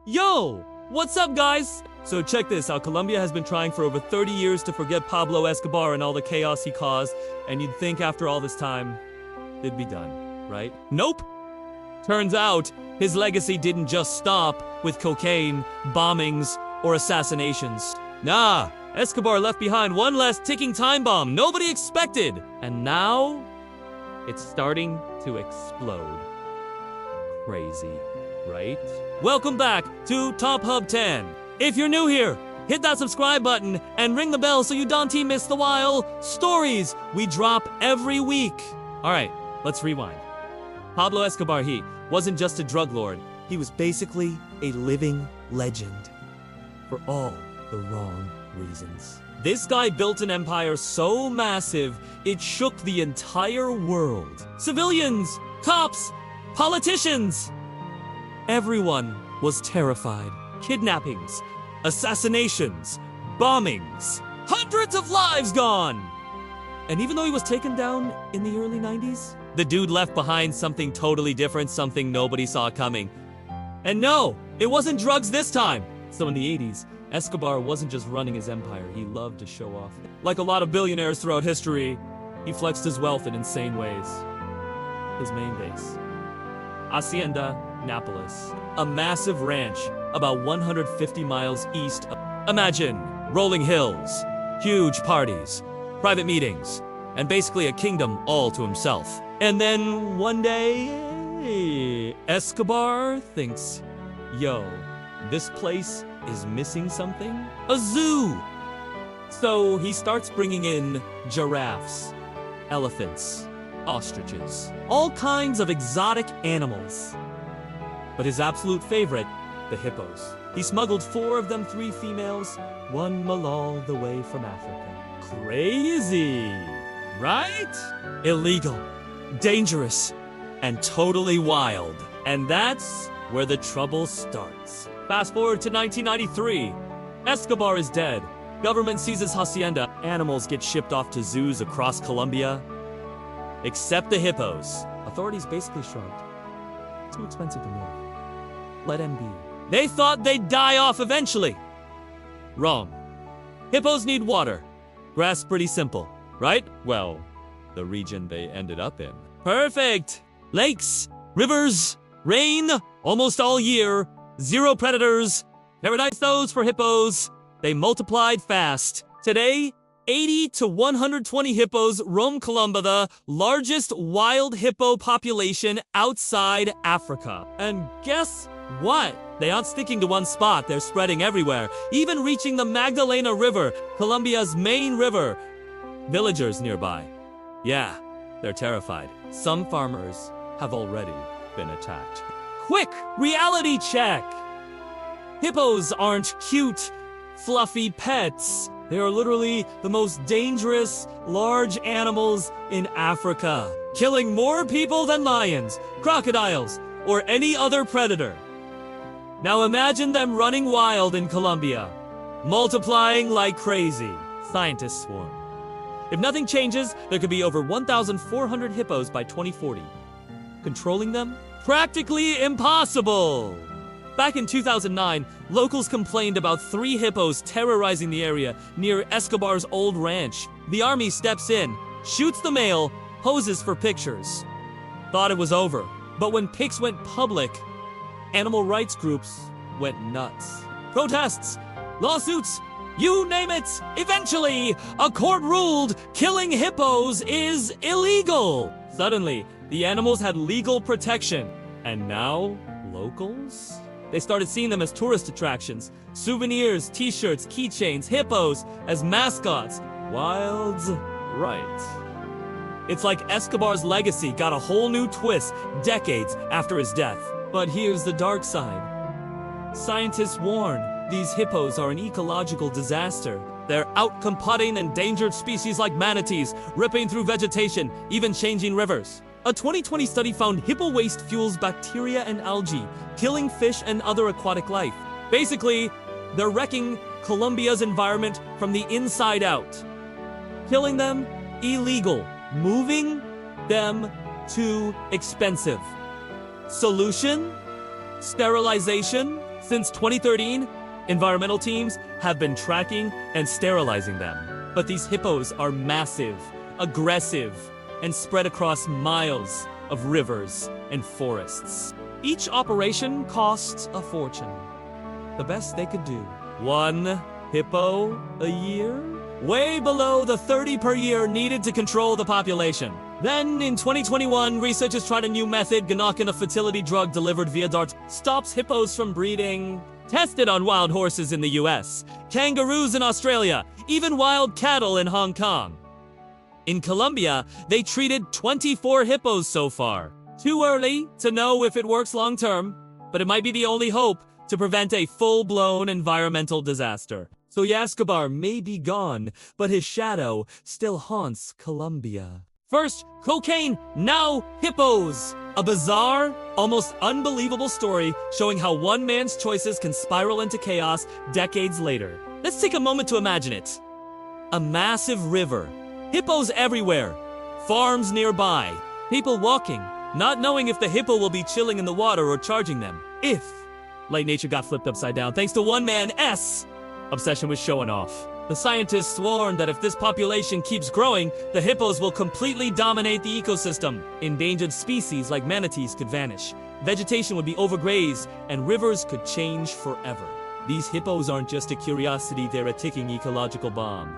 Yo, what's up, guys? So check this out. Colombia has been trying for over 30 years to forget Pablo Escobar and all the chaos he caused, and you'd think after all this time, they'd be done, right? Nope. Turns out, his legacy didn't just stop with cocaine, bombings, or assassinations. Nah, Escobar left behind one less ticking time bomb nobody expected. And now, it's starting to explode. Crazy, right? Welcome back to Top Hub 10. If you're new here, hit that subscribe button and ring the bell so you don't miss the wild stories we drop every week. All right, let's rewind. Pablo Escobar, he wasn't just a drug lord. He was basically a living legend for all the wrong reasons. This guy built an empire so massive, it shook the entire world. Civilians, cops, politicians. Everyone was terrified. Kidnappings, assassinations, bombings, hundreds of lives gone. And even though he was taken down in the early 90s, the dude left behind something totally different, something nobody saw coming. And no, it wasn't drugs this time. So in the 80s, Escobar wasn't just running his empire, he loved to show off. Like a lot of billionaires throughout history, he flexed his wealth in insane ways. His main base, Hacienda Nápoles, a massive ranch about 150 miles east of... Imagine rolling hills, huge parties, private meetings, and basically a kingdom all to himself. And then one day, Escobar thinks, yo, this place is missing something? A zoo! So he starts bringing in giraffes, elephants, ostriches, all kinds of exotic animals. But his absolute favorite, the hippos. He smuggled 4 of them, 3 females, 1 malal the way from Africa. Crazy, right? Illegal, dangerous, and totally wild. And that's where the trouble starts. Fast forward to 1993. Escobar is dead. Government seizes Hacienda. Animals get shipped off to zoos across Colombia. Except the hippos. Authorities basically shrugged. Too expensive to move. Let him be. They thought they'd die off eventually. Wrong. Hippos need water. Grass pretty simple, right? Well, the region they ended up in. Perfect! Lakes, rivers, rain, almost all year, 0 predators. Paradise those for hippos. They multiplied fast. Today, 80 to 120 hippos roam Colombia, the largest wild hippo population outside Africa. And guess what? They aren't sticking to one spot, they're spreading everywhere, even reaching the Magdalena River, Colombia's main river. Villagers nearby. Yeah, they're terrified. Some farmers have already been attacked. Quick reality check! Hippos aren't cute, fluffy pets. They are literally the most dangerous, large animals in Africa, killing more people than lions, crocodiles, or any other predator. Now imagine them running wild in Colombia, multiplying like crazy. Scientists swarm. If nothing changes, there could be over 1,400 hippos by 2040. Controlling them? Practically impossible! Back in 2009, locals complained about 3 hippos terrorizing the area near Escobar's old ranch. The army steps in, shoots the male, poses for pictures. Thought it was over, but when pics went public, animal rights groups went nuts. Protests, lawsuits, you name it. Eventually, a court ruled killing hippos is illegal. Suddenly, the animals had legal protection. And now, locals? They started seeing them as tourist attractions. Souvenirs, t-shirts, keychains, hippos as mascots. Wild right. It's like Escobar's legacy got a whole new twist decades after his death. But here's the dark side. Scientists warn these hippos are an ecological disaster. They're out-competing endangered species like manatees, ripping through vegetation, even changing rivers. A 2020 study found hippo waste fuels bacteria and algae, killing fish and other aquatic life. Basically, they're wrecking Colombia's environment from the inside out. Killing them? Illegal. Moving them? Too expensive. Solution? Sterilization? Since 2013, environmental teams have been tracking and sterilizing them. But these hippos are massive, aggressive, and spread across miles of rivers and forests. Each operation costs a fortune. The best they could do. 1 hippo a year? Way below the 30 per year needed to control the population. Then, in 2021, researchers tried a new method, Ganakin, a fertility drug delivered via darts, stops hippos from breeding. Tested on wild horses in the US, kangaroos in Australia, even wild cattle in Hong Kong. In Colombia, they treated 24 hippos so far. Too early to know if it works long term, but it might be the only hope to prevent a full-blown environmental disaster. So Escobar may be gone, but his shadow still haunts Colombia. First, cocaine, now hippos. A bizarre, almost unbelievable story showing how one man's choices can spiral into chaos decades later. Let's take a moment to imagine it. A massive river, hippos everywhere, farms nearby, people walking, not knowing if the hippo will be chilling in the water or charging them. If light nature got flipped upside down thanks to one man's obsession with showing off. The scientists warned that if this population keeps growing, the hippos will completely dominate the ecosystem. Endangered species like manatees could vanish. Vegetation would be overgrazed, and rivers could change forever. These hippos aren't just a curiosity, they're a ticking ecological bomb.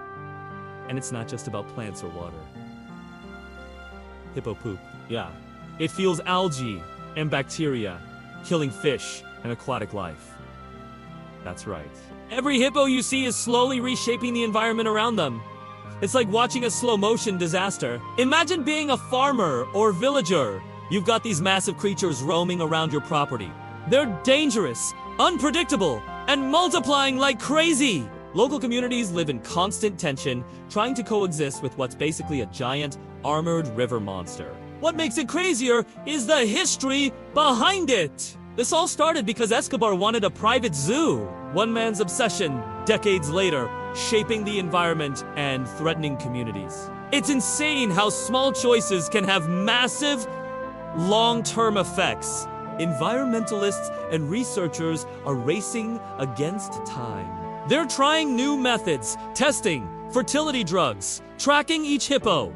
And it's not just about plants or water. Hippo poop, yeah. It fuels algae and bacteria, killing fish and aquatic life. That's right. Every hippo you see is slowly reshaping the environment around them. It's like watching a slow-motion disaster. Imagine being a farmer or villager. You've got these massive creatures roaming around your property. They're dangerous, unpredictable, and multiplying like crazy. Local communities live in constant tension, trying to coexist with what's basically a giant, armored river monster. What makes it crazier is the history behind it. This all started because Escobar wanted a private zoo. One man's obsession, decades later, shaping the environment and threatening communities. It's insane how small choices can have massive, long-term effects. Environmentalists and researchers are racing against time. They're trying new methods, testing fertility drugs, tracking each hippo.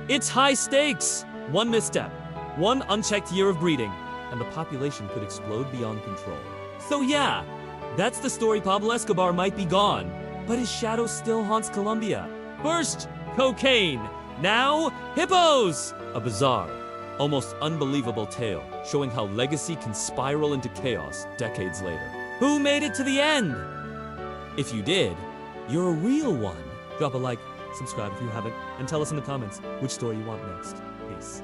It's high stakes. One misstep, one unchecked year of breeding, and the population could explode beyond control. So yeah, that's the story. Pablo Escobar might be gone, but his shadow still haunts Colombia. First, cocaine. Now, hippos. A bizarre, almost unbelievable tale showing how legacy can spiral into chaos decades later. Who made it to the end? If you did, you're a real one. Drop a like, subscribe if you haven't, and tell us in the comments which story you want next. Peace.